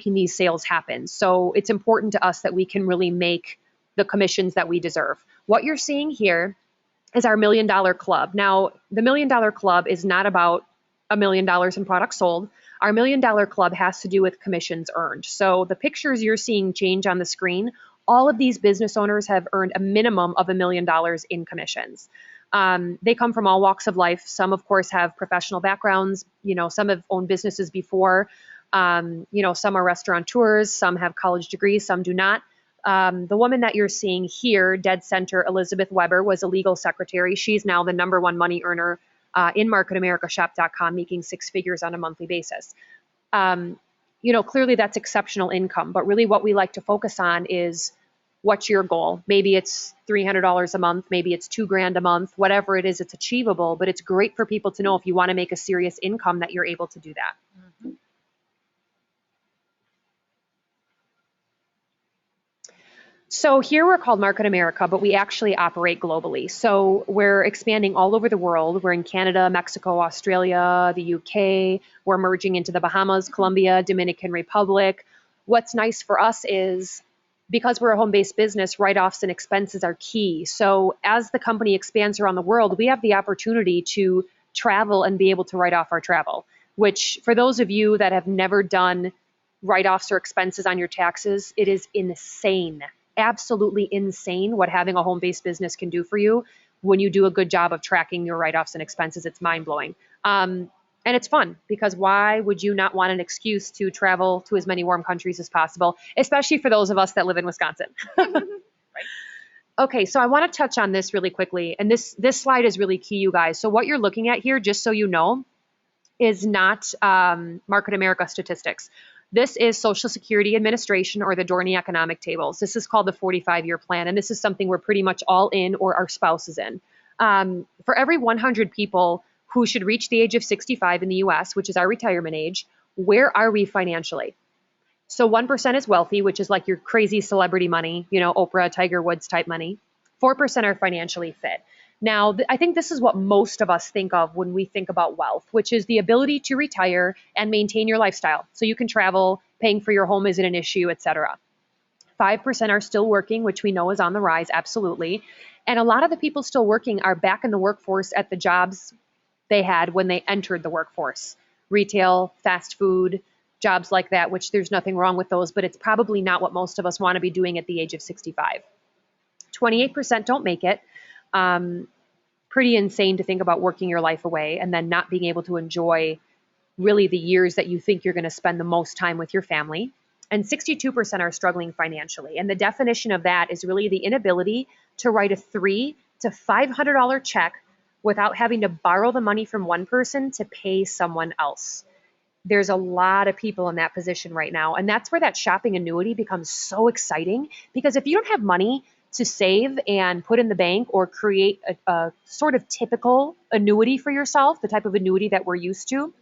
making these sales happen. So it's important to us that we can really make the commissions that we deserve. What you're seeing here is our $1 Million Club. Now, the $1 Million Club is not about $1 million in products sold. Our $1 Million Club has to do with commissions earned. So the pictures you're seeing change on the screen, all of these business owners have earned a minimum of $1 million in commissions. They come from all walks of life. Some, of course, have professional backgrounds. Some have owned businesses before. Some are restaurateurs. Some have college degrees. Some do not. The woman that you're seeing here, dead center, Elizabeth Weber, was a legal secretary. She's now the #1 money earner in MarketAmericaShop.com, making 6 figures on a monthly basis. Clearly that's exceptional income, but really what we like to focus on is, what's your goal? Maybe it's $300 a month, maybe it's $2,000 a month, whatever it is, it's achievable, but it's great for people to know if you want to make a serious income that you're able to do that. Mm-hmm. So here we're called Market America, but we actually operate globally. So we're expanding all over the world. We're in Canada, Mexico, Australia, the UK. We're merging into the Bahamas, Colombia, Dominican Republic. What's nice for us is, because we're a home-based business, write-offs and expenses are key. So as the company expands around the world, we have the opportunity to travel and be able to write off our travel, which for those of you that have never done write-offs or expenses on your taxes, it is insane. Absolutely insane what having a home-based business can do for you when you do a good job of tracking your write-offs and expenses. It's mind-blowing. And it's fun, because why would you not want an excuse to travel to as many warm countries as possible, especially for those of us that live in Wisconsin? Right. Okay, so I want to touch on this really quickly. And this slide is really key, you guys. So what you're looking at here, just so you know, is not Market America statistics. This is Social Security Administration, or the Dorney Economic Tables. This is called the 45-year plan, and this is something we're pretty much all in, or our spouse is in. For every 100 people who should reach the age of 65 in the US, which is our retirement age, where are we financially? So 1% is wealthy, which is like your crazy celebrity money, Oprah, Tiger Woods type money. 4% are financially fit. Now, I think this is what most of us think of when we think about wealth, which is the ability to retire and maintain your lifestyle. So you can travel, paying for your home isn't an issue, etc. 5% are still working, which we know is on the rise, absolutely. And a lot of the people still working are back in the workforce at the jobs they had when they entered the workforce. Retail, fast food, jobs like that, which there's nothing wrong with those, but it's probably not what most of us want to be doing at the age of 65. 28% don't make it. Pretty insane to think about working your life away and then not being able to enjoy really the years that you think you're going to spend the most time with your family. And 62% are struggling financially. And the definition of that is really the inability to write a $300 to $500 check without having to borrow the money from one person to pay someone else. There's a lot of people in that position right now. And that's where that shopping annuity becomes so exciting, because if you don't have money to save and put in the bank or create a sort of typical annuity for yourself, the type of annuity that we're used to,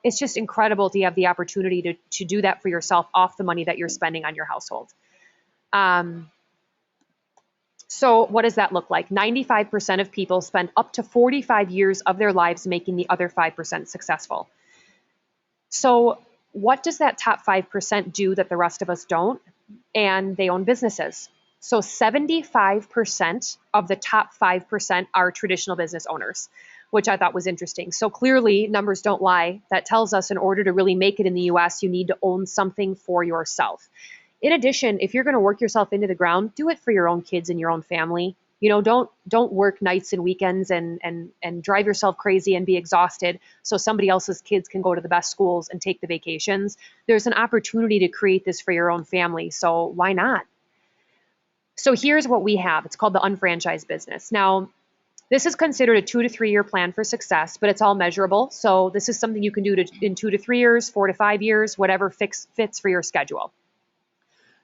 it's just incredible to have the opportunity to do that for yourself off the money that you're spending on your household. So what does that look like? 95% of people spend up to 45 years of their lives making the other 5% successful. So what does that top 5% do that the rest of us don't? And they own businesses. So 75% of the top 5% are traditional business owners, which I thought was interesting. So clearly, numbers don't lie. That tells us in order to really make it in the US, you need to own something for yourself. In addition, if you're going to work yourself into the ground, do it for your own kids and your own family. Don't work nights and weekends and drive yourself crazy and be exhausted so somebody else's kids can go to the best schools and take the vacations. There's an opportunity to create this for your own family. So why not? So here's what we have. It's called the Unfranchise business. Now, this is considered a 2 to 3 year plan for success, but it's all measurable. So this is something you can do in 2 to 3 years, 4 to 5 years, whatever fits for your schedule.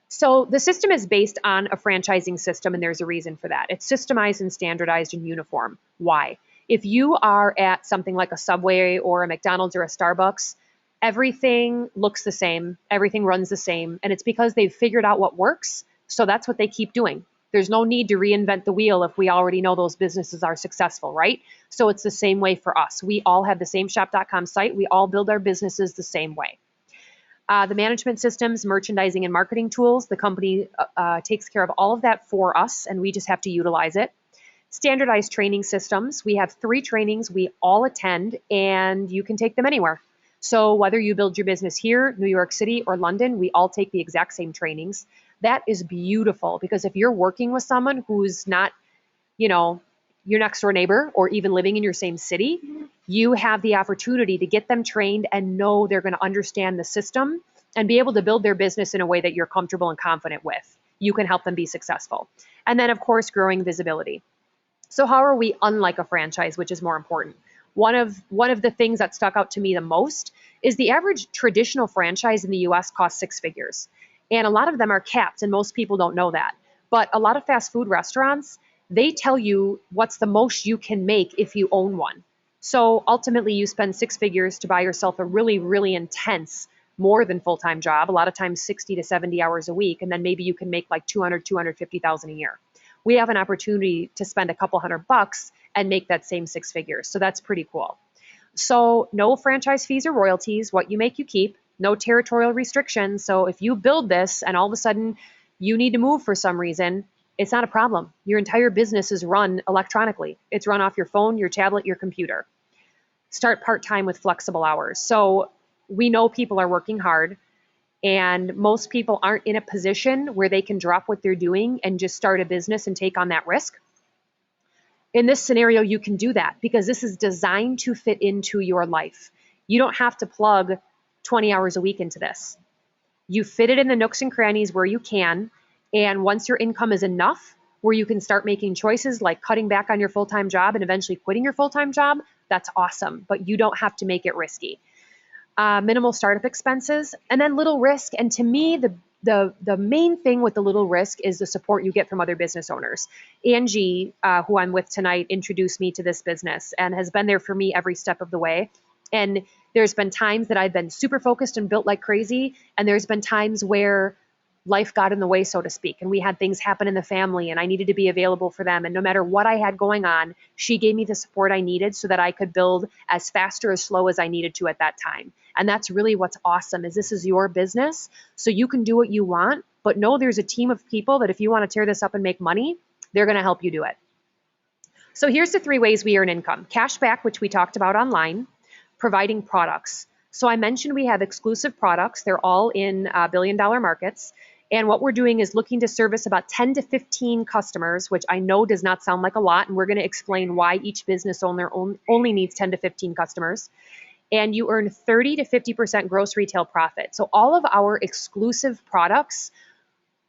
So the system is based on a franchising system, and there's a reason for that. It's systemized and standardized and uniform. Why? If you are at something like a Subway or a McDonald's or a Starbucks, everything looks the same, everything runs the same, and it's because they've figured out what works. So that's what they keep doing. There's no need to reinvent the wheel if we already know those businesses are successful, right? So it's the same way for us. We all have the same shop.com site. We all build our businesses the same way. The management systems, merchandising, and marketing tools, the company takes care of all of that for us, and we just have to utilize it. Standardized training systems. We have 3 trainings we all attend, and you can take them anywhere. So whether you build your business here, New York City, or London, we all take the exact same trainings. That is beautiful because if you're working with someone who's not, you know, your next door neighbor or even living in your same city, you have the opportunity to get them trained and know they're going to understand the system and be able to build their business in a way that you're comfortable and confident with. You can help them be successful. And then, of course, growing visibility. So how are we unlike a franchise, which is more important? One of the things that stuck out to me the most is the average traditional franchise in the US costs 6 figures. And a lot of them are capped, and most people don't know that. But a lot of fast food restaurants, they tell you what's the most you can make if you own one. So ultimately, you spend 6 figures to buy yourself a really, really intense, more than full-time job, a lot of times 60 to 70 hours a week, and then maybe you can make like 200, 250,000 a year. We have an opportunity to spend a couple $100 and make that same 6 figures. So that's pretty cool. So no franchise fees or royalties. What you make, you keep. No territorial restrictions. So if you build this and all of a sudden you need to move for some reason, it's not a problem. Your entire business is run electronically. It's run off your phone, your tablet, your computer. Start part-time with flexible hours. So we know people are working hard, and most people aren't in a position where they can drop what they're doing and just start a business and take on that risk. In this scenario, you can do that because this is designed to fit into your life. You don't have to plug 20 hours a week into this. You fit it in the nooks and crannies where you can. And once your income is enough where you can start making choices like cutting back on your full-time job and eventually quitting your full-time job, that's awesome. But you don't have to make it risky. Minimal startup expenses, and then little risk. And to me, the main thing with the little risk is the support you get from other business owners. Angie, who I'm with tonight, introduced me to this business and has been there for me every step of the way. And there's been times that I've been super focused and built like crazy. And there's been times where life got in the way, so to speak. And we had things happen in the family and I needed to be available for them. And no matter what I had going on, she gave me the support I needed so that I could build as fast or as slow as I needed to at that time. And that's really what's awesome is this is your business. So you can do what you want, but know there's a team of people that if you want to tear this up and make money, they're going to help you do it. So here's the 3 ways we earn income. Cash back, which we talked about online, providing products. So I mentioned we have exclusive products. They're all in billion-dollar markets. And what we're doing is looking to service about 10 to 15 customers, which I know does not sound like a lot. And we're going to explain why each business owner only needs 10 to 15 customers. And you earn 30 to 50% gross retail profit. So all of our exclusive products,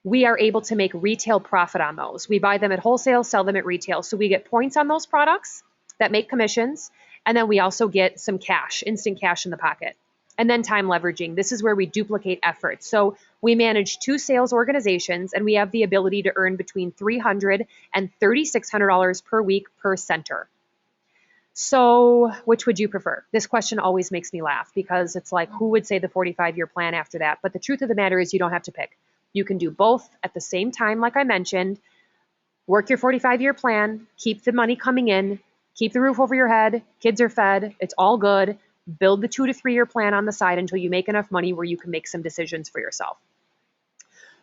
we are able to make retail profit on those. We buy them at wholesale, sell them at retail. So we get points on those products that make commissions. And then we also get some cash, instant cash in the pocket. And then time leveraging. This is where we duplicate efforts. So we manage 2 sales organizations and we have the ability to earn between $300 and $3,600 per week per center. So which would you prefer? This question always makes me laugh because it's like, who would say the 45-year plan after that? But the truth of the matter is you don't have to pick. You can do both at the same time, like I mentioned. Work your 45-year plan, keep the money coming in, keep the roof over your head, kids are fed, it's all good. Build the 2 to 3 year plan on the side until you make enough money where you can make some decisions for yourself.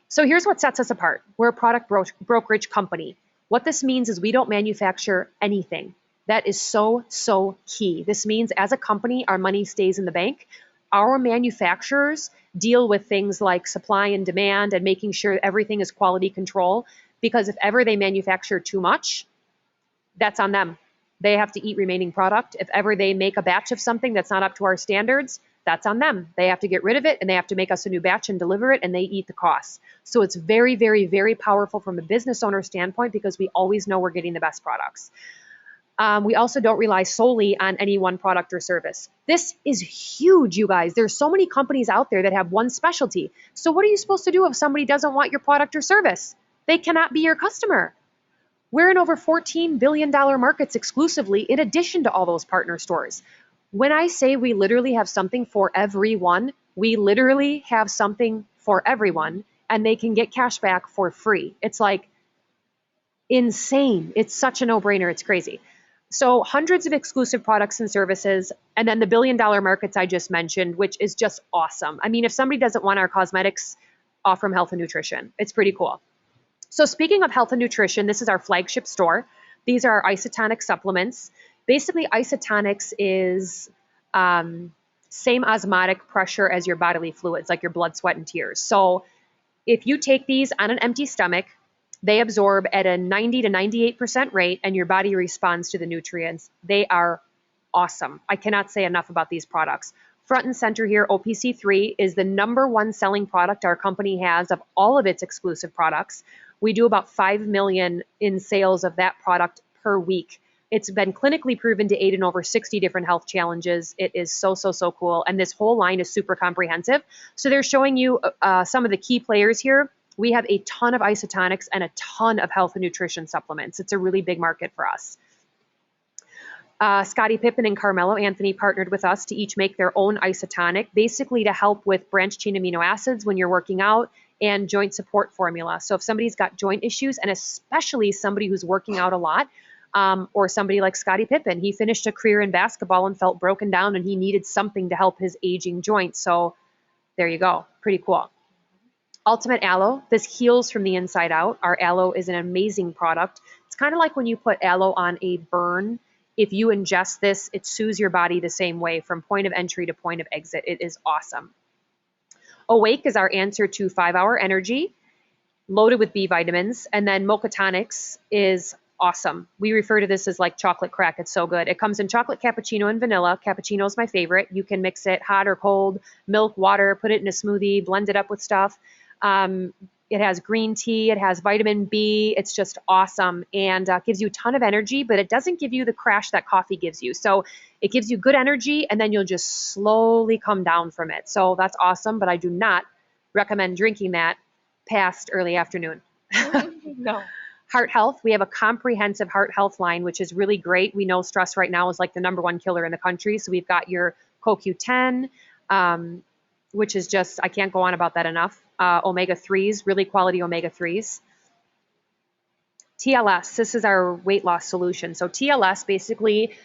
So here's what sets us apart. We're a product brokerage company. What this means is we don't manufacture anything. That is so, so key. This means as a company, our money stays in the bank. Our manufacturers deal with things like supply and demand and making sure everything is quality control, because if ever they manufacture too much, that's on them. They have to eat remaining product. If ever they make a batch of something that's not up to our standards, that's on them. They have to get rid of it and they have to make us a new batch and deliver it, and they eat the costs. So it's very, very, very powerful from a business owner standpoint because we always know we're getting the best products. We also don't rely solely on any one product or service. This is huge, you guys. There's so many companies out there that have one specialty. So what are you supposed to do if somebody doesn't want your product or service? They cannot be your customer. We're in over $14 billion markets exclusively, in addition to all those partner stores. When I say we literally have something for everyone, we literally have something for everyone, and they can get cash back for free. It's like insane. It's such a no-brainer. It's crazy. So hundreds of exclusive products and services, and then the billion-dollar markets I just mentioned, which is just awesome. I mean, if somebody doesn't want our cosmetics, from Health and Nutrition, it's pretty cool. So speaking of health and nutrition, this is our flagship store. These are isotonic supplements. Basically, isotonics is same osmotic pressure as your bodily fluids, like your blood, sweat, and tears. So if you take these on an empty stomach, they absorb at a 90 to 98% rate, and your body responds to the nutrients. They are awesome. I cannot say enough about these products. Front and center here, OPC3 is the #1 selling product our company has of all of its exclusive products. We do about 5 million in sales of that product per week. It's been clinically proven to aid in over 60 different health challenges. It is so, so, so cool. And this whole line is super comprehensive. So they're showing you some of the key players here. We have a ton of isotonics and a ton of health and nutrition supplements. It's a really big market for us. Scottie Pippen and Carmelo Anthony partnered with us to each make their own isotonic, basically to help with branched chain amino acids when you're working out, and joint support formula. So if somebody's got joint issues, and especially somebody who's working out a lot, or somebody like Scottie Pippen, he finished a career in basketball and felt broken down, and he needed something to help his aging joints. So there you go. Pretty cool. Ultimate Aloe. This heals from the inside out. Our aloe is an amazing product. It's kind of like when you put aloe on a burn. If you ingest this, it soothes your body the same way from point of entry to point of exit. It is awesome. Awake is our answer to 5-Hour Energy, loaded with B vitamins. And then Mocha Tonics is awesome. We refer to this as like chocolate crack. It's so good. It comes in chocolate cappuccino and vanilla. Cappuccino is my favorite. You can mix it hot or cold, milk, water, put it in a smoothie, blend it up with stuff. It has green tea. It has vitamin B. It's just awesome, and gives you a ton of energy, but it doesn't give you the crash that coffee gives you. So it gives you good energy, and then you'll just slowly come down from it. So that's awesome, but I do not recommend drinking that past early afternoon. No. Heart health. We have a comprehensive heart health line, which is really great. We know stress right now is like the #1 killer in the country. So we've got your CoQ10, which is just, I can't go on about that enough. Omega-3s, really quality omega-3s. TLS, this is our weight loss solution. So TLS basically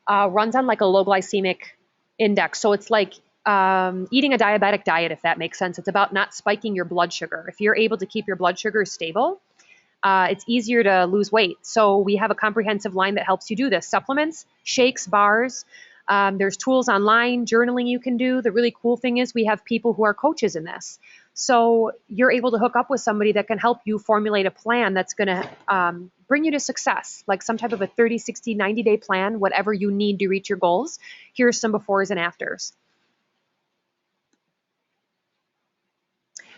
runs on like a low glycemic index. So it's like eating a diabetic diet, if that makes sense. It's about not spiking your blood sugar. If you're able to keep your blood sugar stable, it's easier to lose weight. So we have a comprehensive line that helps you do this. Supplements, shakes, bars. There's tools online, journaling you can do. The really cool thing is we have people who are coaches in this. So you're able to hook up with somebody that can help you formulate a plan that's going to bring you to success, like some type of a 30, 60, 90-day plan, whatever you need to reach your goals. Here's some befores and afters.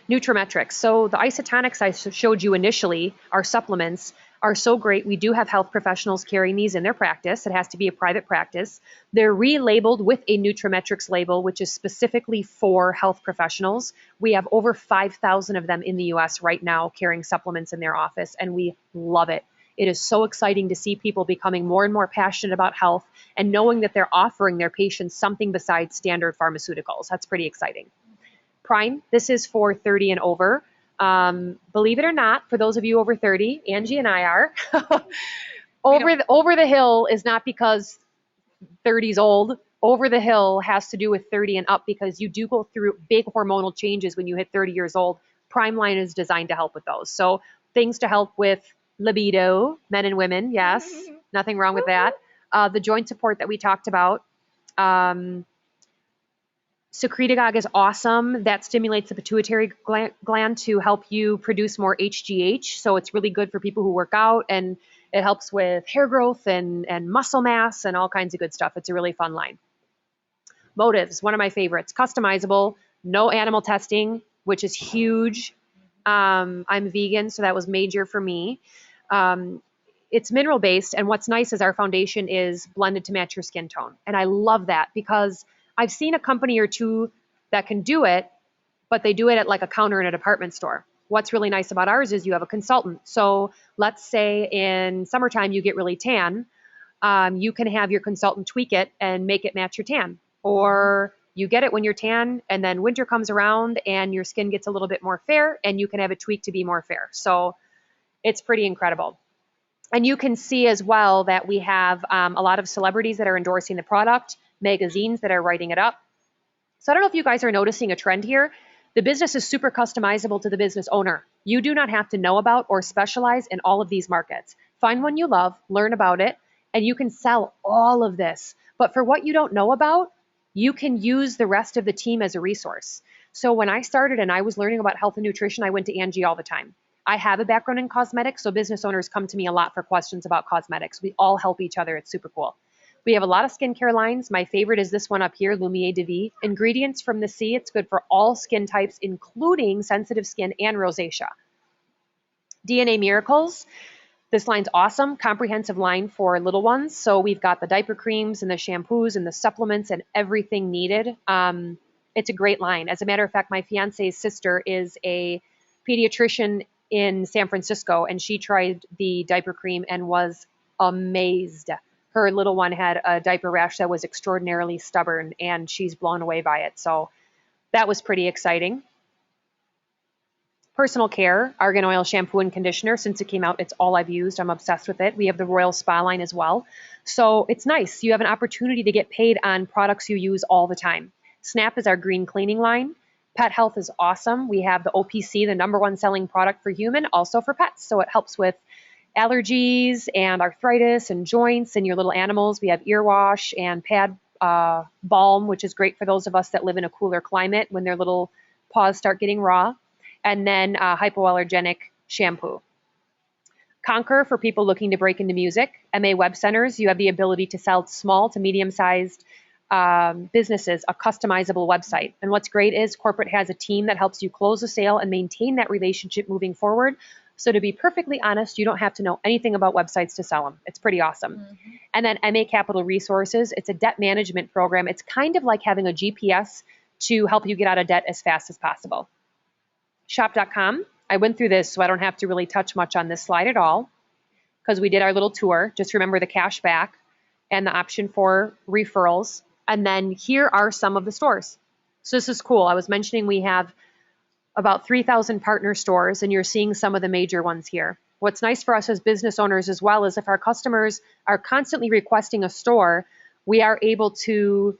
Nutrimetrics. So the isotonics I showed you initially, our supplements, are so great. We do have health professionals carrying these in their practice. It has to be a private practice. They're relabeled with a Nutrimetrics label, which is specifically for health professionals. We have over 5,000 of them in the US right now carrying supplements in their office, and we love it. It is so exciting to see people becoming more and more passionate about health and knowing that they're offering their patients something besides standard pharmaceuticals. That's pretty exciting. Prime, this is for 30 and over. Believe it or not, for those of you over 30, Angie and I are, over the hill is not because 30's old. Over the hill has to do with 30 and up, because you do go through big hormonal changes when you hit 30 years old. Prime line is designed to help with those. So things to help with libido, men and women, yes, nothing wrong with that. The joint support that we talked about. Secretagogue is awesome. That stimulates the pituitary gland to help you produce more HGH. So it's really good for people who work out, and it helps with hair growth and muscle mass and all kinds of good stuff. It's a really fun line. Motives, one of my favorites. Customizable, no animal testing, which is huge. I'm vegan, so that was major for me. It's mineral based, and what's nice is our foundation is blended to match your skin tone. And I love that, because I've seen a company or two that can do it, but they do it at like a counter in a department store. What's really nice about ours is you have a consultant. So let's say in summertime you get really tan. You can have your consultant tweak it and make it match your tan. Or you get it when you're tan, and then winter comes around and your skin gets a little bit more fair, and you can have it tweaked to be more fair. So it's pretty incredible. And you can see as well that we have a lot of celebrities that are endorsing the product, magazines that are writing it up. So I don't know if you guys are noticing a trend here. The business is super customizable to the business owner. You do not have to know about or specialize in all of these markets. Find one you love, learn about it, and you can sell all of this. But for what you don't know about, you can use the rest of the team as a resource. So when I started and I was learning about health and nutrition, I went to Angie all the time. I have a background in cosmetics, so business owners come to me a lot for questions about cosmetics. We all help each other. It's super cool. We have a lot of skincare lines. My favorite is this one up here, Lumiere de Vie. Ingredients from the sea. It's good for all skin types, including sensitive skin and rosacea. DNA Miracles. This line's awesome. Comprehensive line for little ones. So we've got the diaper creams and the shampoos and the supplements and everything needed. It's a great line. As a matter of fact, my fiance's sister is a pediatrician in San Francisco, and she tried the diaper cream and was amazed. Her little one had a diaper rash that was extraordinarily stubborn, and she's blown away by it. So that was pretty exciting. Personal care, Argan Oil shampoo and conditioner. Since it came out, it's all I've used. I'm obsessed with it. We have the Royal Spa line as well. So it's nice. You have an opportunity to get paid on products you use all the time. Snap is our green cleaning line. Pet health is awesome. We have the OPC, the number one selling product for human, also for pets. So it helps with allergies and arthritis and joints and your little animals. We have ear wash and pad balm, which is great for those of us that live in a cooler climate when their little paws start getting raw. And then hypoallergenic shampoo. Conquer for people looking to break into music. MA Web Centers, you have the ability to sell small to medium-sized businesses a customizable website. And what's great is corporate has a team that helps you close a sale and maintain that relationship moving forward. So to be perfectly honest, you don't have to know anything about websites to sell them. It's pretty awesome. Mm-hmm. And then MA Capital Resources, it's a debt management program. It's kind of like having a GPS to help you get out of debt as fast as possible. Shop.com. I went through this, so I don't have to really touch much on this slide at all because we did our little tour. Just remember the cash back and the option for referrals. And then here are some of the stores. So this is cool. I was mentioning we have about 3,000 partner stores, and you're seeing some of the major ones here. What's nice for us as business owners as well is if our customers are constantly requesting a store, we are able to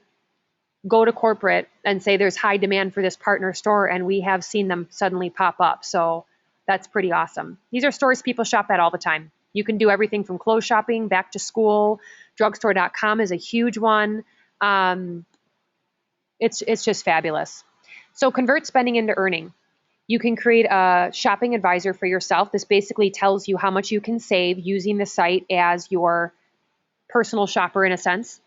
go to corporate and say there's high demand for this partner store, and we have seen them suddenly pop up. So that's pretty awesome. These are stores people shop at all the time. You can do everything from clothes shopping, back to school. Drugstore.com is a huge one. It's just fabulous. So convert spending into earning. You can create a shopping advisor for yourself. This basically tells you how much you can save using the site as your personal shopper in a sense.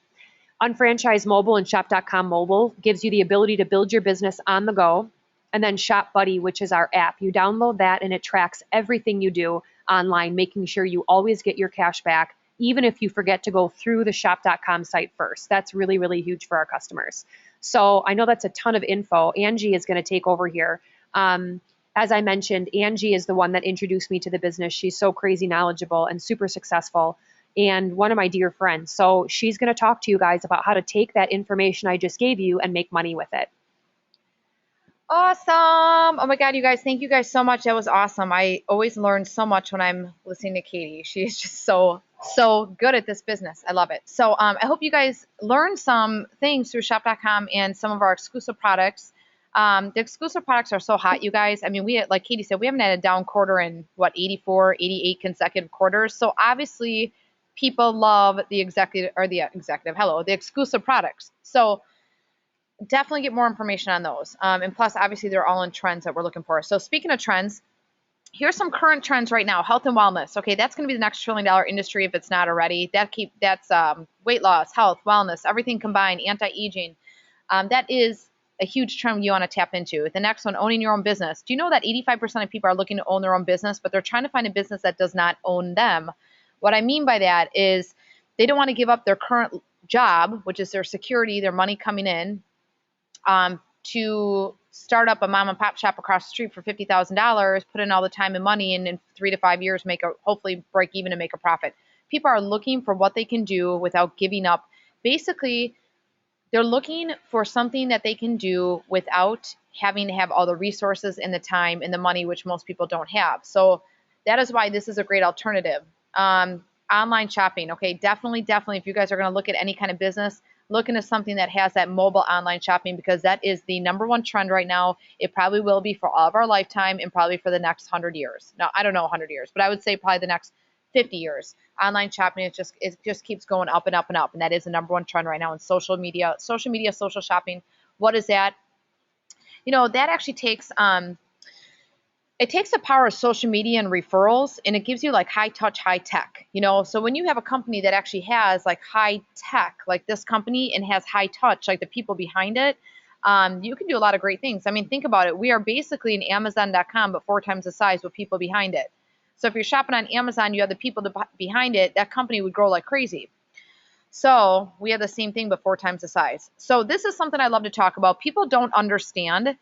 Unfranchise Mobile and Shop.com Mobile gives you the ability to build your business on the go. And then Shop Buddy, which is our app. You download that and it tracks everything you do online, making sure you always get your cash back, even if you forget to go through the Shop.com site first. That's really, really huge for our customers. So I know that's a ton of info. Angie is going to take over here. As I mentioned, Angie is the one that introduced me to the business. She's so crazy knowledgeable and super successful, and one of my dear friends. So she's going to talk to you guys about how to take that information I just gave you and make money with it. Awesome. Oh my God, you guys, thank you guys so much. That was awesome. I always learn so much when I'm listening to Katie. She is just so good at this business. I love it. So I hope you guys learned some things through shop.com and some of our exclusive products. The exclusive products are so hot, you guys. I mean, like Katie said, we haven't had a down quarter in 84, 88 consecutive quarters. So obviously people love the exclusive products. So definitely get more information on those. And plus, obviously, they're all in trends that we're looking for. So speaking of trends, here's some current trends right now. Health and wellness. Okay, that's going to be the next $1 trillion industry if it's not already. That's weight loss, health, wellness, everything combined, anti-aging. That is a huge trend you want to tap into. The next one, owning your own business. Do you know that 85% of people are looking to own their own business, but they're trying to find a business that does not own them? What I mean by that is they don't want to give up their current job, which is their security, their money coming in, to start up a mom and pop shop across the street for $50,000, put in all the time and money, and in 3 to 5 years hopefully break even and make a profit. People are looking for what they can do without giving up. Basically, they're looking for something that they can do without having to have all the resources and the time and the money, which most people don't have. So that is why this is a great alternative. Online shopping. Okay, definitely, definitely. If you guys are going to look at any kind of business, look into something that has that mobile online shopping, because that is the number one trend right now. It probably will be for all of our lifetime and probably for the next 100 years. Now, I don't know 100 years, but I would say probably the next 50 years. Online shopping, it just keeps going up and up and up, and that is the number one trend right now in social media, social shopping. What is that? That actually takes it takes the power of social media and referrals, and it gives you like high touch, high tech. So when you have a company that actually has like high tech, like this company, and has high touch, like the people behind it, you can do a lot of great things. I mean, think about it. We are basically an Amazon.com, but 4 times the size with people behind it. So if you're shopping on Amazon, you have the people behind it, that company would grow like crazy. So we have the same thing, but 4 times the size. So this is something I love to talk about. People don't understand.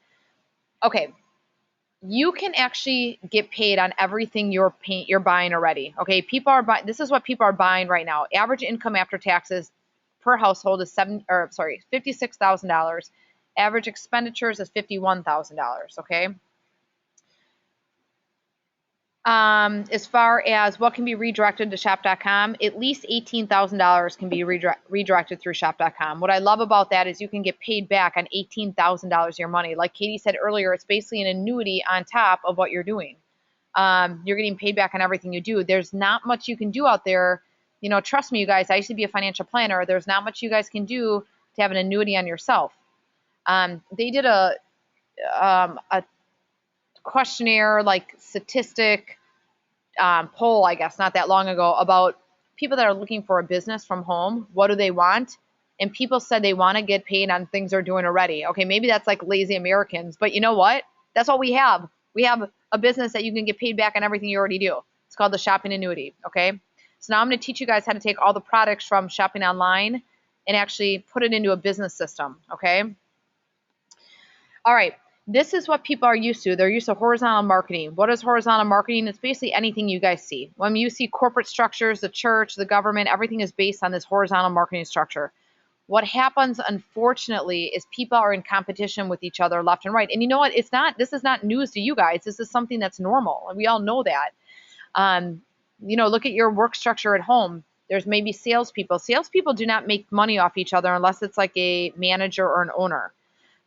Okay, you can actually get paid on everything you're buying already. Okay, people are buying. This is what people are buying right now. Average income after taxes per household is $56,000. Average expenditures is $51,000. Okay. As far as what can be redirected to shop.com, at least $18,000 can be redirected through shop.com. What I love about that is you can get paid back on $18,000 of your money. Like Katie said earlier, it's basically an annuity on top of what you're doing. You're getting paid back on everything you do. There's not much you can do out there. Trust me, you guys, I used to be a financial planner. There's not much you guys can do to have an annuity on yourself. They did a questionnaire, like statistic poll, I guess, not that long ago, about people that are looking for a business from home. What do they want? And people said they want to get paid on things they're doing already. Okay, maybe that's like lazy Americans, but you know what? That's what we have. We have a business that you can get paid back on everything you already do. It's called the shopping annuity. Okay, so now I'm going to teach you guys how to take all the products from shopping online and actually put it into a business system. Okay. All right. This is what people are used to. They're used to horizontal marketing. What is horizontal marketing? It's basically anything you guys see. When you see corporate structures, the church, the government, everything is based on this horizontal marketing structure. What happens, unfortunately, is people are in competition with each other left and right. And you know what? This is not news to you guys. This is something that's normal. And we all know that. Look at your work structure at home. There's maybe salespeople. Salespeople do not make money off each other unless it's like a manager or an owner.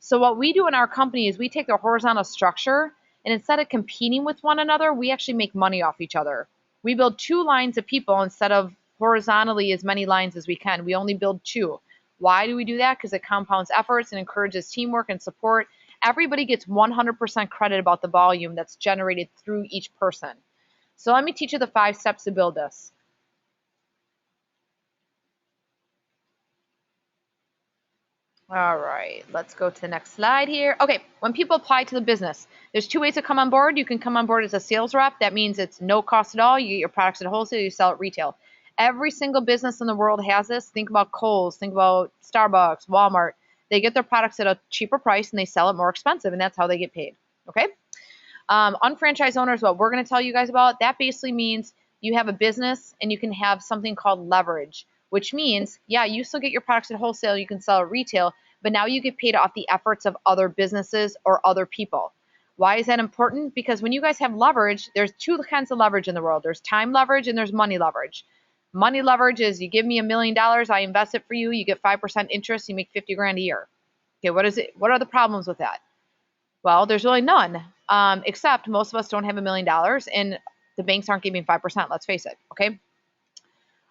So what we do in our company is we take the horizontal structure, and instead of competing with one another, we actually make money off each other. We build 2 lines of people instead of horizontally as many lines as we can. We only build 2. Why do we do that? Because it compounds efforts and encourages teamwork and support. Everybody gets 100% credit about the volume that's generated through each person. So let me teach you the 5 steps to build this. All right, let's go to the next slide here. Okay, when people apply to the business, there's 2 ways to come on board. You can come on board as a sales rep. That means it's no cost at all. You get your products at wholesale, you sell at retail. Every single business in the world has this. Think about Kohl's, think about Starbucks, Walmart. They get their products at a cheaper price and they sell it more expensive, and that's how they get paid. Okay? Unfranchise owners, what we're going to tell you guys about, that basically means you have a business and you can have something called leverage, which means, yeah, you still get your products at wholesale, you can sell at retail, but now you get paid off the efforts of other businesses or other people. Why is that important? Because when you guys have leverage, there's 2 kinds of leverage in the world. There's time leverage and there's money leverage. Money leverage is you give me $1 million, I invest it for you, you get 5% interest, you make 50 grand a year. Okay, what is it? What are the problems with that? Well, there's really none, except most of us don't have $1 million and the banks aren't giving 5%, let's face it, okay?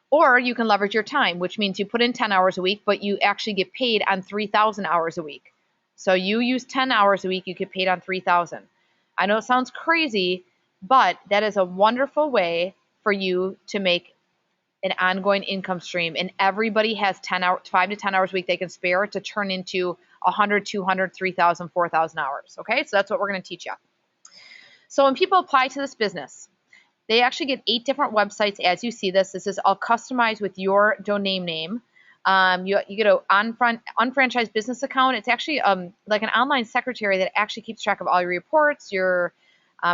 Or you can leverage your time, which means you put in 10 hours a week, but you actually get paid on 3,000 hours a week. So you use 10 hours a week, you get paid on 3,000. I know it sounds crazy, but that is a wonderful way for you to make an ongoing income stream. And everybody has 5 to 10 hours a week they can spare to turn into 100, 200, 3,000, 4,000 hours. Okay, so that's what we're going to teach you. So when people apply to this business, they actually get 8 different websites as you see this. This is all customized with your domain name. You get an Unfranchise business account. It's actually like an online secretary that actually keeps track of all your reports, your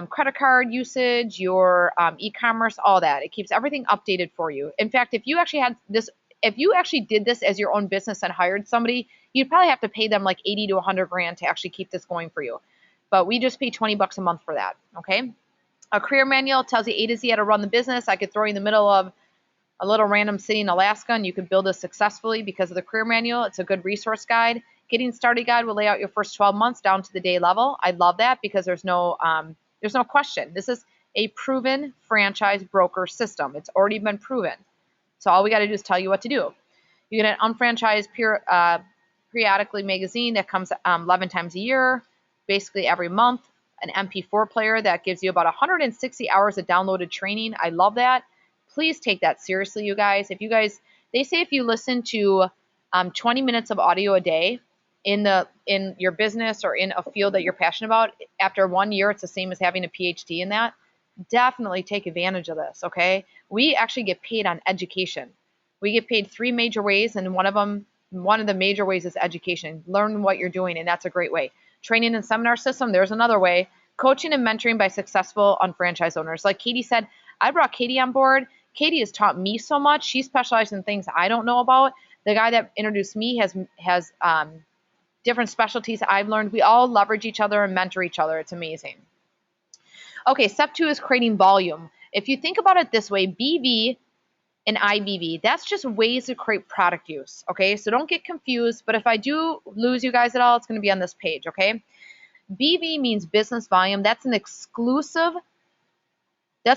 credit card usage, your e-commerce, all that. It keeps everything updated for you. In fact, if you actually did this as your own business and hired somebody, you'd probably have to pay them like 80 to 100 grand to actually keep this going for you. But we just pay $20 a month for that. Okay. A career manual tells you A to Z how to run the business. I could throw you in the middle of a little random city in Alaska and you could build this successfully because of the career manual. It's a good resource guide. Getting started guide will lay out your first 12 months down to the day level. I love that because there's no question. This is a proven franchise broker system. It's already been proven. So all we got to do is tell you what to do. You get an Unfranchise periodically magazine that comes 11 times a year, basically every month. An MP4 player that gives you about 160 hours of downloaded training. I love that. Please take that seriously, you guys. They say if you listen to 20 minutes of audio a day in your business or in a field that you're passionate about, after 1 year, it's the same as having a PhD in that. Definitely take advantage of this, okay? We actually get paid on education. We get paid 3 major ways, and one of the major ways is education. Learn what you're doing, and that's a great way. Training and seminar system, there's another way. Coaching and mentoring by successful unfranchised owners. Like Katie said, I brought Katie on board. Katie has taught me so much. She specializes in things I don't know about. The guy that introduced me has different specialties I've learned. We all leverage each other and mentor each other. It's amazing. Okay, step 2 is creating volume. If you think about it this way, BV and IBV, that's just ways to create product use, okay? So don't get confused, but if I do lose you guys at all, it's going to be on this page, okay? BV means business volume. That's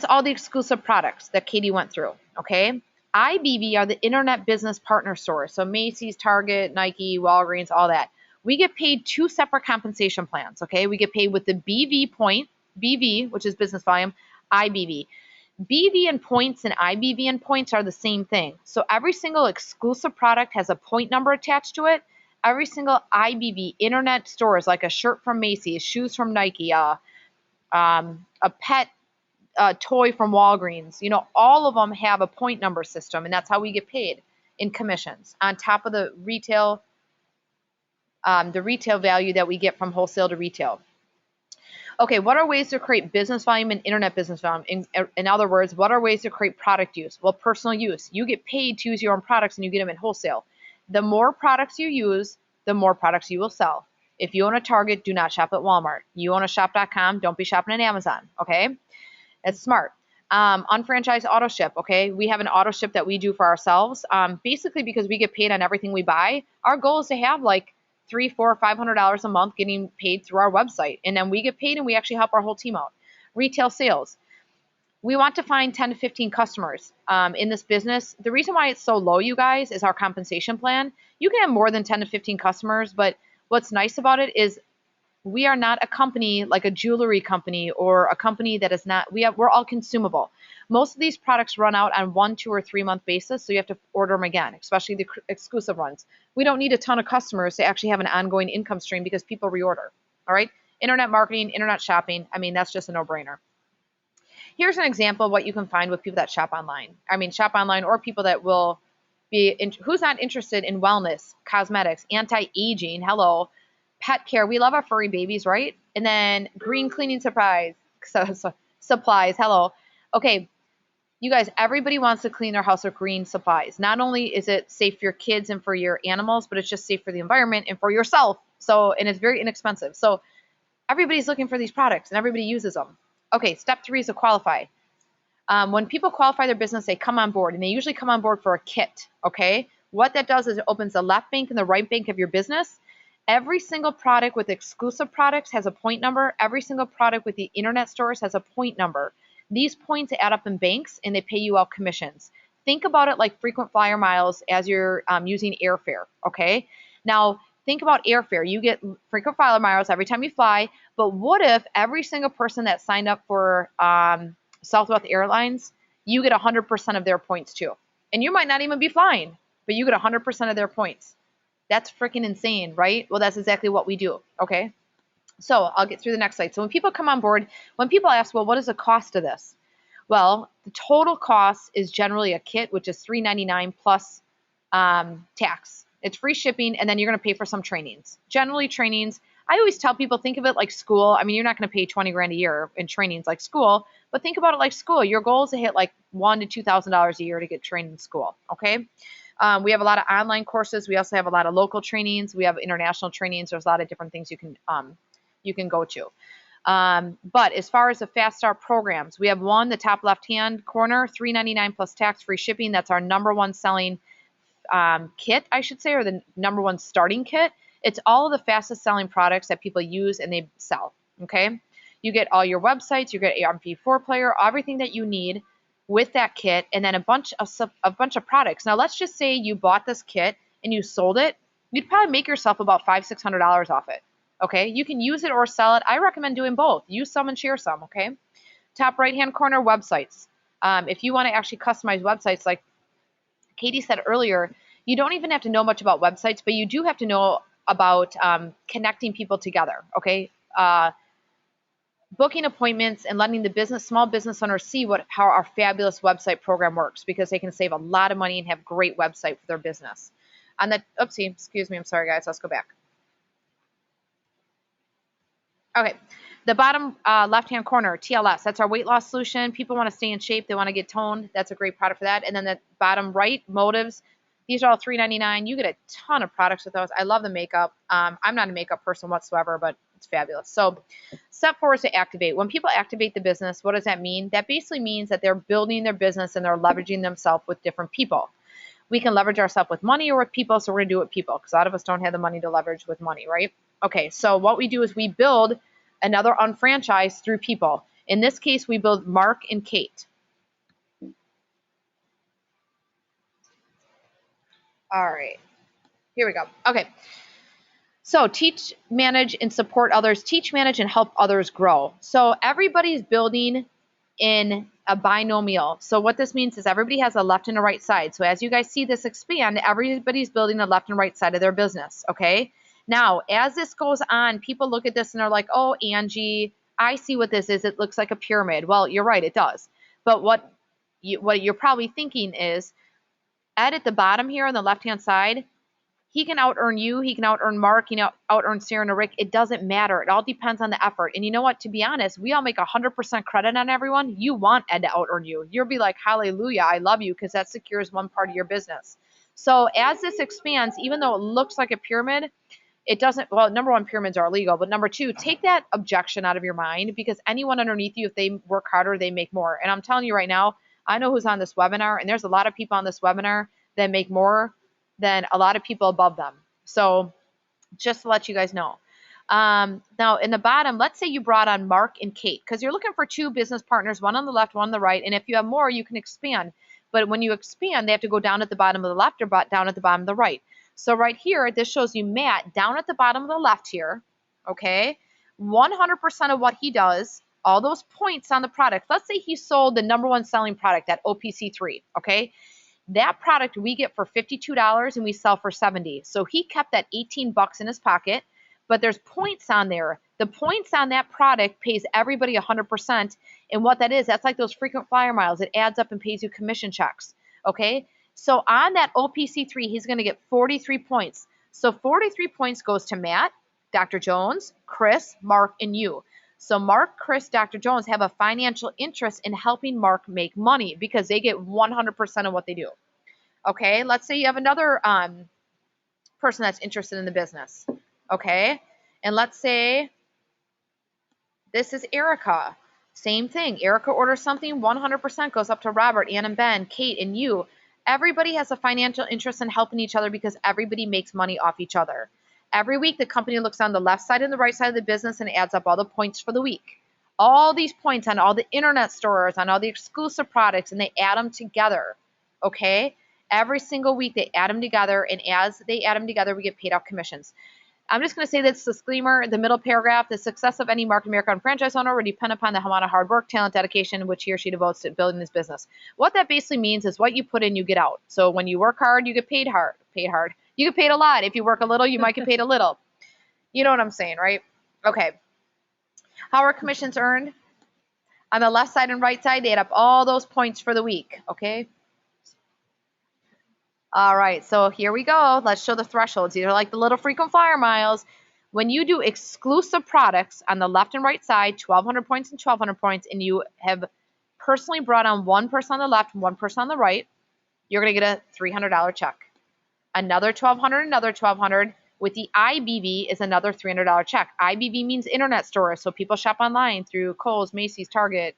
all the exclusive products that Katie went through, okay? IBV are the internet business partner stores, so Macy's, Target, Nike, Walgreens, all that. We get paid 2 separate compensation plans, okay? We get paid with the BV, which is business volume, IBV. BV and points and IBV and points are the same thing. So every single exclusive product has a point number attached to it. Every single IBV internet store is like a shirt from Macy's, shoes from Nike, a pet toy from Walgreens. All of them have a point number system, and that's how we get paid in commissions on top of the retail value that we get from wholesale to retail. Okay, what are ways to create business volume and internet business volume? In other words, what are ways to create product use? Well, personal use. You get paid to use your own products and you get them in wholesale. The more products you use, the more products you will sell. If you own a Target, do not shop at Walmart. You own a shop.com, don't be shopping at Amazon, okay? That's smart. Unfranchised auto ship, okay? We have an auto ship that we do for ourselves, basically because we get paid on everything we buy. Our goal is to have like $300, $400, $500 a month getting paid through our website. And then we get paid and we actually help our whole team out. Retail sales. We want to find 10 to 15 customers in this business. The reason why it's so low, you guys, is our compensation plan. You can have more than 10 to 15 customers, but what's nice about it is we are not a company like a jewelry company or a company that is not, we're all consumable. Most of these products run out on 1, 2, or 3 month basis, so you have to order them again, especially the exclusive ones. We don't need a ton of customers to actually have an ongoing income stream because people reorder, all right? Internet marketing, internet shopping, that's just a no-brainer. Here's an example of what you can find with people that shop online. Shop online or people that will be, who's not interested in wellness, cosmetics, anti-aging, hello, pet care. We love our furry babies, right? And then green cleaning supplies, hello. Okay, you guys, everybody wants to clean their house with green supplies. Not only is it safe for your kids and for your animals, but it's just safe for the environment and for yourself. And it's very inexpensive. So everybody's looking for these products and everybody uses them. Okay, step 3 is to qualify. When people qualify their business, they come on board, and they usually come on board for a kit, okay? What that does is it opens the left bank and the right bank of your business. Every single product with exclusive products has a point number. Every single product with the internet stores has a point number. These points add up in banks, and they pay you out commissions. Think about it like frequent flyer miles as you're using airfare, okay? Now, think about airfare. You get frequent flyer miles every time you fly, but what if every single person that signed up for Southwest Airlines, you get 100% of their points too? And you might not even be flying, but you get 100% of their points. That's freaking insane, right? Well, that's exactly what we do, okay? So I'll get through the next slide. So when people come on board, when people ask, well, what is the cost of this? Well, the total cost is generally a kit, which is $399 plus tax. It's free shipping, and then you're going to pay for some trainings. Generally, trainings, I always tell people, think of it like school. You're not going to pay 20 grand a year in trainings like school, but think about it like school. Your goal is to hit like $1,000 to $2,000 a year to get trained in school, okay? We have a lot of online courses. We also have a lot of local trainings. We have international trainings. There's a lot of different things you can go to. But as far as the fast start programs, we have one, the top left-hand corner, $3.99 plus tax-free shipping. That's our number one selling kit, I should say, or the number one starting kit. It's all of the fastest selling products that people use and they sell. Okay. You get all your websites, you get your MP4 player, everything that you need with that kit, and then a bunch of products. Now, let's just say you bought this kit and you sold it. You'd probably make yourself about $500-$600 off it. Okay. You can use it or sell it. I recommend doing both. Use some and share some. Okay. Top right-hand corner, websites. If you want to actually customize websites, like Katie said earlier, you don't even have to know much about websites, but you do have to know about connecting people together, okay? Booking appointments and letting the small business owners see how our fabulous website program works, because they can save a lot of money and have great website for their business. On the, oopsie, excuse me, I'm sorry guys, let's go back. Okay, the bottom left-hand corner, TLS, that's our weight loss solution. People want to stay in shape, they want to get toned. That's a great product for that. And then the bottom right, Motives. These are all $3.99. You get a ton of products with those. I love the makeup. I'm not a makeup person whatsoever, but it's fabulous. So step 4 is to activate. When people activate the business, what does that mean? That basically means that they're building their business and they're leveraging themselves with different people. We can leverage ourselves with money or with people, so we're going to do it with people, because a lot of us don't have the money to leverage with money, right? Okay, so what we do is we build another unfranchise through people. In this case, we build Mark and Kate. All right, here we go. Okay, so teach, manage, and support others. Teach, manage, and help others grow. So everybody's building in a binomial. So what this means is everybody has a left and a right side. So as you guys see this expand, everybody's building the left and right side of their business, okay? Now, as this goes on, people look at this and they're like, oh, Angie, I see what this is. It looks like a pyramid. Well, you're right, it does. But what you're probably thinking is, Ed at the bottom here on the left-hand side, he can out-earn you, he can out-earn Mark, he can out-earn Sarah and Rick. It doesn't matter. It all depends on the effort. And you know what? To be honest, we all make 100% credit on everyone. You want Ed to out-earn you. You'll be like, hallelujah, I love you, because that secures one part of your business. So as this expands, even though it looks like a pyramid, it doesn't, well, number one, pyramids are illegal, but number two, take that objection out of your mind, because anyone underneath you, if they work harder, they make more. And I'm telling you right now, I know who's on this webinar, and there's a lot of people on this webinar that make more than a lot of people above them. So just to let you guys know. Now in the bottom, let's say you brought on Mark and Kate, because you're looking for 2 business partners, one on the left, one on the right. And if you have more, you can expand. But when you expand, they have to go down at the bottom of the left or down at the bottom of the right. So right here, this shows you Matt down at the bottom of the left here, okay? 100% of what he does, all those points on the product. Let's say he sold the number one selling product, that OPC3, okay? That product we get for $52 and we sell for $70. So he kept that $18 in his pocket, but there's points on there. The points on that product pays everybody 100%. And what that is, that's like those frequent flyer miles. It adds up and pays you commission checks, okay? So on that OPC3, he's going to get 43 points. So 43 points goes to Matt, Dr. Jones, Chris, Mark, and you. So Mark, Chris, Dr. Jones have a financial interest in helping Mark make money, because they get 100% of what they do. Okay, let's say you have another person that's interested in the business. Okay, and let's say this is Erica. Same thing. Erica orders something, 100% goes up to Robert, Ann and Ben, Kate, and you. Everybody has a financial interest in helping each other, because everybody makes money off each other. Every week, the company looks on the left side and the right side of the business and adds up all the points for the week. All these points on all the internet stores, on all the exclusive products, and they add them together, okay? Every single week, they add them together, and as they add them together, we get paid out commissions. I'm just going to say this disclaimer, the middle paragraph, the success of any Market America franchise owner will depend upon the amount of hard work, talent, dedication, which he or she devotes to building this business. What that basically means is what you put in, you get out. So when you work hard, you get paid hard. You get paid a lot. If you work a little, you might get paid a little. You know what I'm saying, right? Okay. How are commissions earned? On the left side and right side, they add up all those points for the week, okay? All right, so here we go. Let's show the thresholds. These are like the little frequent flyer miles. When you do exclusive products on the left and right side, 1,200 points and 1,200 points, and you have personally brought on one person on the left and one person on the right, you're going to get a $300 check. Another 1,200, another 1,200, With the IBV is another $300 check. IBV means internet stores, so people shop online through Kohl's, Macy's, Target,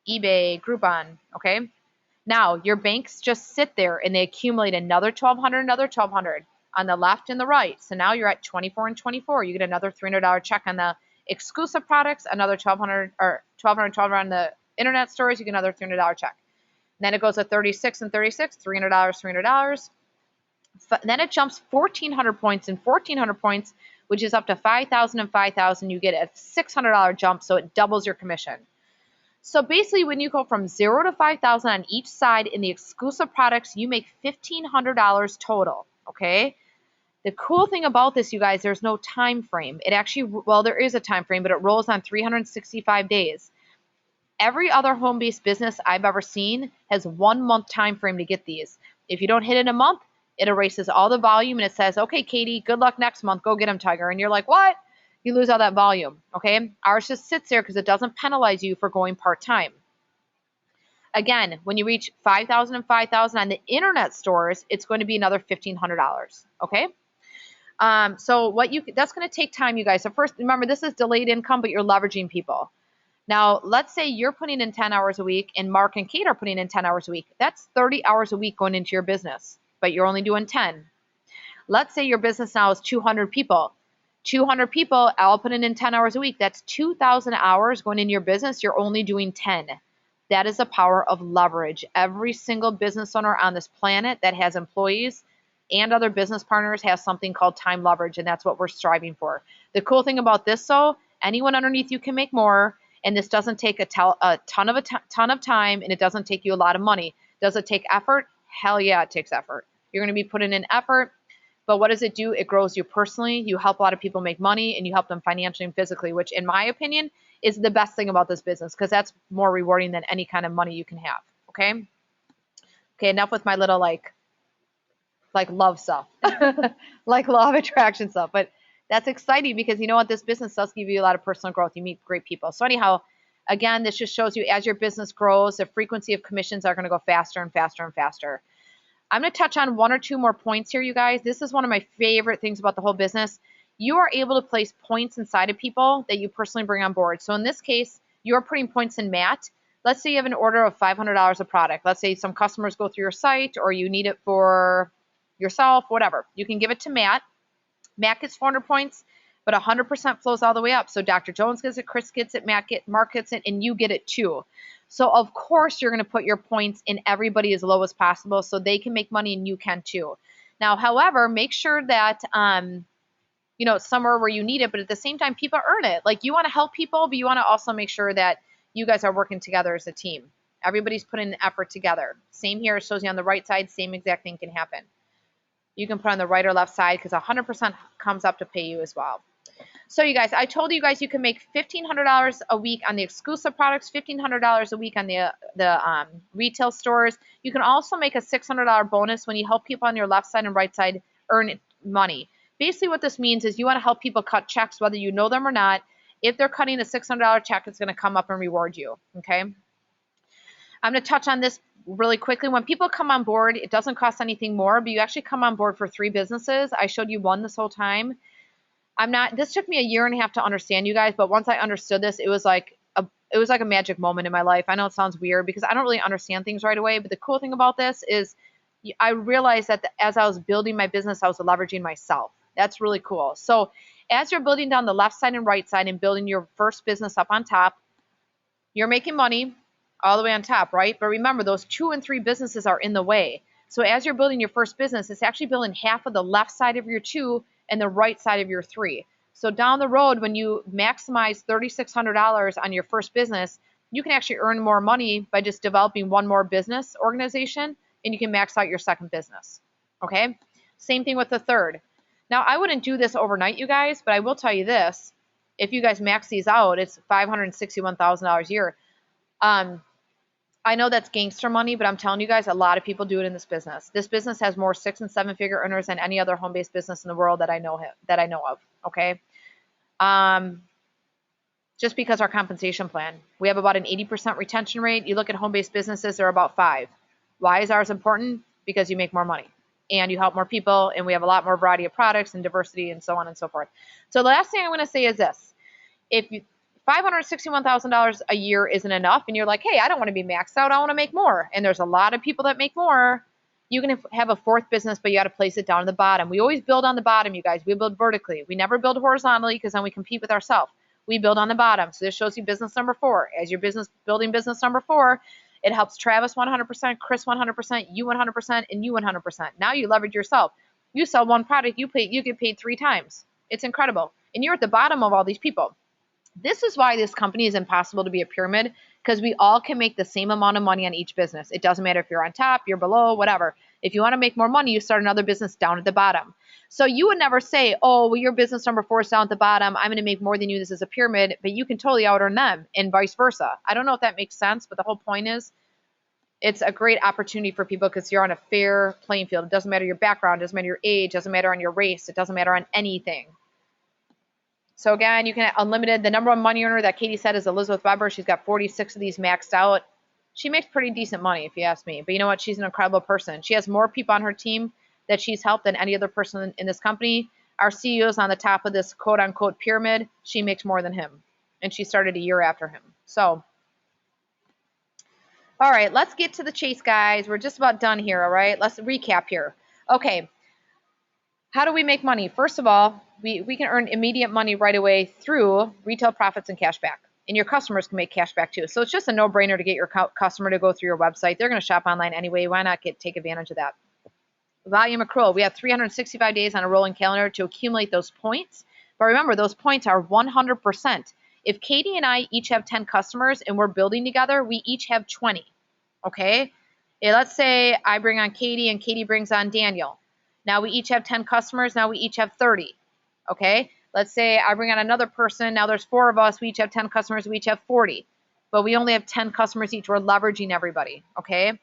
eBay, Groupon, okay? Now, your banks just sit there and they accumulate another 1,200, another 1,200 on the left and the right. So now you're at 24 and 24. You get another $300 check on the exclusive products, another 1,200 or 1,200, 1,200 on the internet stores. You get another $300 check. And then it goes to 36 and 36, $300, $300. Then it jumps 1,400 points and 1,400 points, which is up to 5,000 and 5,000. You get a $600 jump, so it doubles your commission. So basically, when you go from 0 to 5,000 on each side in the exclusive products, you make $1,500 total, okay? The cool thing about this, you guys, there's no time frame. It actually, well, there is a time frame, but it rolls on 365 days. Every other home-based business I've ever seen has 1 month time frame to get these. If you don't hit it in a month, it erases all the volume and it says, okay, Katie, good luck next month. Go get them, Tiger. And you're like, what? You lose all that volume, okay? Ours just sits there because it doesn't penalize you for going part-time. Again, when you reach 5,000 and 5,000 on the internet stores, it's going to be another $1,500, okay? So that's going to take time, you guys. So first, remember, this is delayed income, but you're leveraging people. Now, let's say you're putting in 10 hours a week and Mark and Kate are putting in 10 hours a week. That's 30 hours a week going into your business, but you're only doing 10. Let's say your business now is 200 people. 200 people, all putting in 10 hours a week. That's 2,000 hours going into your business. You're only doing 10. That is the power of leverage. Every single business owner on this planet that has employees and other business partners has something called time leverage, and that's what we're striving for. The cool thing about this, though, anyone underneath you can make more, and this doesn't take a ton of time, and it doesn't take you a lot of money. Does it take effort? Hell yeah, it takes effort. You're going to be putting in effort. But what does it do? It grows you personally. You help a lot of people make money, and you help them financially and physically, which in my opinion is the best thing about this business because that's more rewarding than any kind of money you can have. Okay? Okay, enough with my little like love stuff, like law of attraction stuff. But that's exciting because you know what? This business does give you a lot of personal growth. You meet great people. So anyhow, again, this just shows you as your business grows, the frequency of commissions are going to go faster and faster and faster. I'm going to touch on 1 or 2 more points here, you guys. This is one of my favorite things about the whole business. You are able to place points inside of people that you personally bring on board. So in this case, you're putting points in Matt. Let's say you have an order of $500 a product. Let's say some customers go through your site or you need it for yourself, whatever. You can give it to Matt. Matt gets 400 points, but 100% flows all the way up. So Dr. Jones gets it, Chris gets it, Mark gets it, and you get it too. So of course you're going to put your points in everybody as low as possible so they can make money and you can too. Now, however, make sure that somewhere where you need it, but at the same time people earn it. Like you want to help people, but you want to also make sure that you guys are working together as a team. Everybody's putting an effort together. Same here, it shows you on the right side, same exact thing can happen. You can put on the right or left side because 100% comes up to pay you as well. So you guys, I told you guys you can make $1,500 a week on the exclusive products, $1,500 a week on the retail stores. You can also make a $600 bonus when you help people on your left side and right side earn money. Basically what this means is you want to help people cut checks whether you know them or not. If they're cutting a $600 check, it's going to come up and reward you, okay? I'm going to touch on this really quickly. When people come on board, it doesn't cost anything more, but you actually come on board for 3 businesses. I showed you one this whole time. This took me a year and a half to understand, you guys, but once I understood this, it was like a magic moment in my life. I know it sounds weird because I don't really understand things right away, but the cool thing about this is I realized that as I was building my business, I was leveraging myself. That's really cool. So as you're building down the left side and right side and building your first business up on top, you're making money all the way on top, right? But remember, those 2 and 3 businesses are in the way. So as you're building your first business, it's actually building half of the left side of your 2 and the right side of your 3. So down the road, when you maximize $3,600 on your first business, you can actually earn more money by just developing one more business organization, and you can max out your second business, okay? Same thing with the third. Now, I wouldn't do this overnight, you guys, but I will tell you this. If you guys max these out, it's $561,000 a year. I know that's gangster money, but I'm telling you guys, a lot of people do it in this business. This business has more 6- and 7-figure earners than any other home-based business in the world that I know of. Okay, just because our compensation plan, we have about an 80% retention rate. You look at home-based businesses, they're about 5. Why is ours important? Because you make more money. and you help more people, and we have a lot more variety of products and diversity and so on and so forth. So the last thing I'm going to say is this. If you $561,000 a year isn't enough and you're like, hey, I don't want to be maxed out, I want to make more, and there's a lot of people that make more, you can have a fourth business, but you got to place it down at the bottom. We always build on the bottom, you guys. We build vertically. We never build horizontally because then we compete with ourselves. We build on the bottom. So this shows you business number 4. As your building business number 4, it helps Travis 100%, Chris 100%, you 100%, and you 100%. Now you leverage yourself. You sell one product, you get paid 3 times. It's incredible. And you're at the bottom of all these people. This is why this company is impossible to be a pyramid, because we all can make the same amount of money on each business. It doesn't matter if you're on top, you're below, whatever. If you want to make more money, you start another business down at the bottom. So you would never say, oh, well, your business number 4 is down at the bottom, I'm going to make more than you, this is a pyramid, but you can totally out earn them, and vice versa. I don't know if that makes sense, but the whole point is it's a great opportunity for people because you're on a fair playing field. It doesn't matter your background, it doesn't matter your age, it doesn't matter on your race, it doesn't matter on anything. So again, you can have unlimited. The number 1 money earner that Katie said is Elizabeth Weber. She's got 46 of these maxed out. She makes pretty decent money, if you ask me. But you know what? She's an incredible person. She has more people on her team that she's helped than any other person in this company. Our CEO is on the top of this quote-unquote pyramid. She makes more than him. And she started a year after him. So, all right, let's get to the chase, guys. We're just about done here, all right? Let's recap here. Okay. How do we make money? First of all, we can earn immediate money right away through retail profits and cash back. And your customers can make cash back too. So it's just a no-brainer to get your customer to go through your website. They're going to shop online anyway. Why not take advantage of that? Volume accrual. We have 365 days on a rolling calendar to accumulate those points. But remember, those points are 100%. If Katie and I each have 10 customers and we're building together, we each have 20. Okay? Let's say I bring on Katie and Katie brings on Daniel. Now we each have 10 customers. Now we each have 30. Okay. Let's say I bring on another person. Now there's 4 of us. We each have 10 customers. We each have 40. But we only have 10 customers each. We're leveraging everybody. Okay.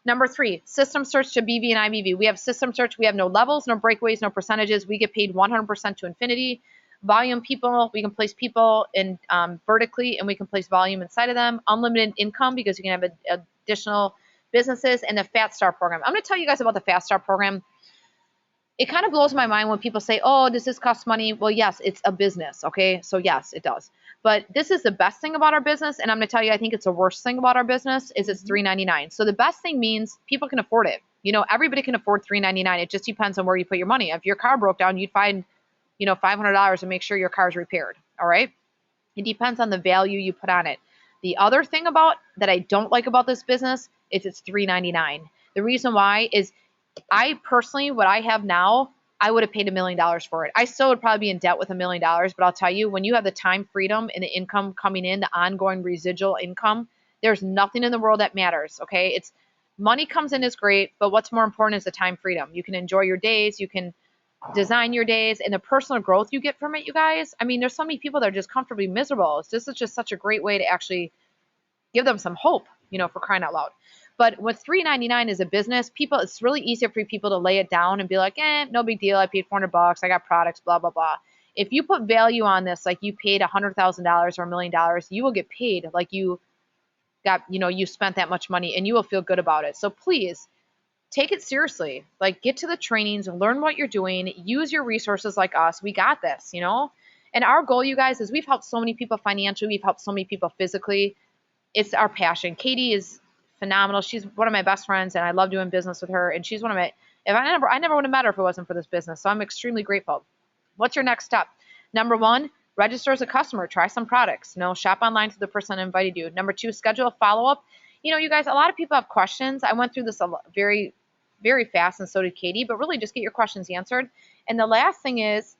Number 3, system search to BV and IBV. We have system search. We have no levels, no breakaways, no percentages. We get paid 100% to infinity. Volume people. We can place people in vertically, and we can place volume inside of them. Unlimited income because you can have additional businesses, and the Fat Start program. I'm going to tell you guys about the Fat Start program. It kind of blows my mind when people say, oh, does this cost money? Well, yes, it's a business, okay? So yes, it does. But this is the best thing about our business, and I'm going to tell you, I think it's the worst thing about our business is it's $3.99. So the best thing means people can afford it. You know, everybody can afford $3.99. It just depends on where you put your money. If your car broke down, you'd find, $500 to make sure your car's repaired, all right? It depends on the value you put on it. The other thing that I don't like about this business is it's $3.99. The reason why is I personally, what I have now, I would have paid $1 million for it. I still would probably be in debt with $1 million, but I'll tell you, when you have the time freedom and the income coming in, the ongoing residual income, there's nothing in the world that matters, okay? It's money comes in is great, but what's more important is the time freedom. You can enjoy your days, you can design your days, and the personal growth you get from it, you guys. I mean, there's so many people that are just comfortably miserable. This is just such a great way to actually give them some hope, for crying out loud. But with $3.99 as a business, it's really easier for people to lay it down and be like, no big deal. I paid $400. I got products, blah, blah, blah. If you put value on this, like you paid $100,000 or $1 million, you will get paid like you got, you spent that much money, and you will feel good about it. So please take it seriously. Like, get to the trainings and learn what you're doing. Use your resources like us. We got this, And our goal, you guys, is we've helped so many people financially. We've helped so many people physically. It's our passion. Katie is phenomenal. She's one of my best friends, and I love doing business with her. And she's one of my, I never would have met her if it wasn't for this business. So I'm extremely grateful. What's your next step? Number 1, register as a customer. Try some products. Shop online to the person that invited you. Number 2, schedule a follow-up. You guys, a lot of people have questions. I went through this very, very fast, and so did Katie, but really just get your questions answered. And the last thing is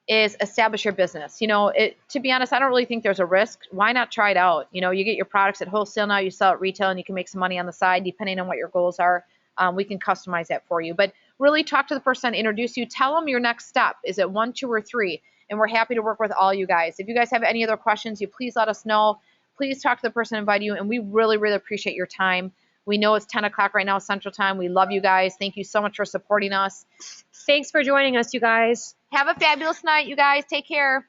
establish your business. To be honest, I don't really think there's a risk. Why not try it out? You get your products at wholesale now, you sell at retail, and you can make some money on the side depending on what your goals are. We can customize that for you. But really talk to the person, introduce you, tell them your next step. Is it 1, 2, or 3? And we're happy to work with all you guys. If you guys have any other questions, you please let us know. Please talk to the person inviting you, and we really, really appreciate your time. We know it's 10 o'clock right now, Central Time. We love you guys. Thank you so much for supporting us. Thanks for joining us, you guys. Have a fabulous night, you guys. Take care.